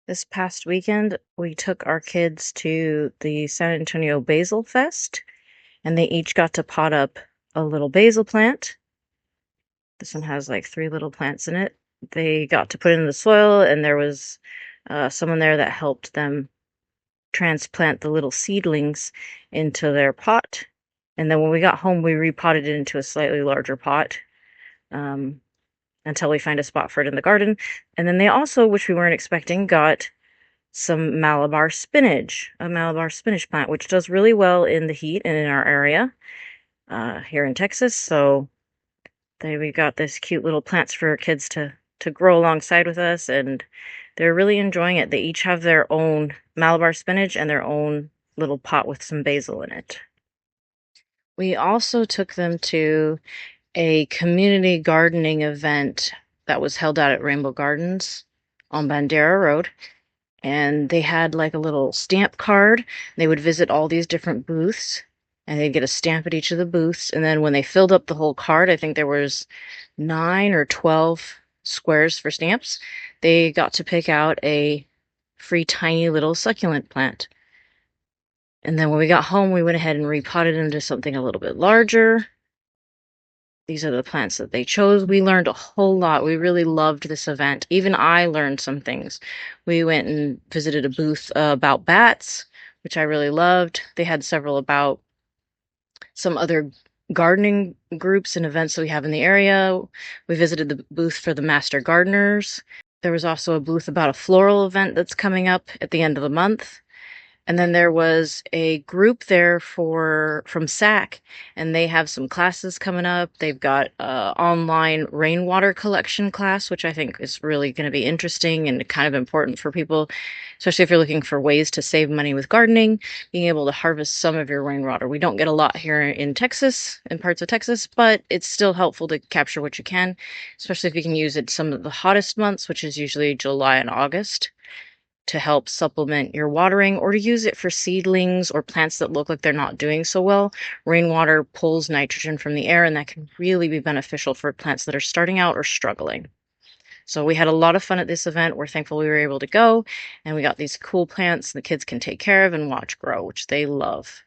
This past weekend, we took our kids to the San Antonio Basil Fest, and they each got to pot up a little basil plant. This one has like 3 little plants in it. They got to put it in the soil, and there was someone there that helped them transplant the little seedlings into their pot. And then when we got home, we repotted it into a slightly larger pot. Um, until we find a spot for it in the garden. And then they also, which we weren't expecting, got some Malabar spinach, a Malabar spinach plant, which does really well in the heat and in our area here in Texas. So we got this cute little plants for our kids to grow alongside with us, and they're really enjoying it. They each have their own Malabar spinach and their own little pot with some basil in it. We also took them to a community gardening event that was held out at Rainbow Gardens on Bandera Road. And they had like a little stamp card. They would visit all these different booths, and they'd get a stamp at each of the booths. And then when they filled up the whole card, I think there was 9 or 12 squares for stamps, they got to pick out a free tiny little succulent plant. And then when we got home, we went ahead and repotted into something a little bit larger. These are the plants that they chose. We learned a whole lot. We really loved this event. Even I learned some things. We went and visited a booth about bats, which I really loved. They had several about some other gardening groups and events that we have in the area. We visited the booth for the Master Gardeners. There was also a booth about a floral event that's coming up at the end of the month. And then there was a group there from SAC, and they have some classes coming up. They've got an online rainwater collection class, which I think is really going to be interesting and kind of important for people, especially if you're looking for ways to save money with gardening, being able to harvest some of your rainwater. We don't get a lot here in Texas, in parts of Texas, but it's still helpful to capture what you can, especially if you can use it some of the hottest months, which is usually July and August, to help supplement your watering, or to use it for seedlings or plants that look like they're not doing so well. Rainwater pulls nitrogen from the air, and that can really be beneficial for plants that are starting out or struggling. So we had a lot of fun at this event. We're thankful we were able to go, and we got these cool plants the kids can take care of and watch grow, which they love.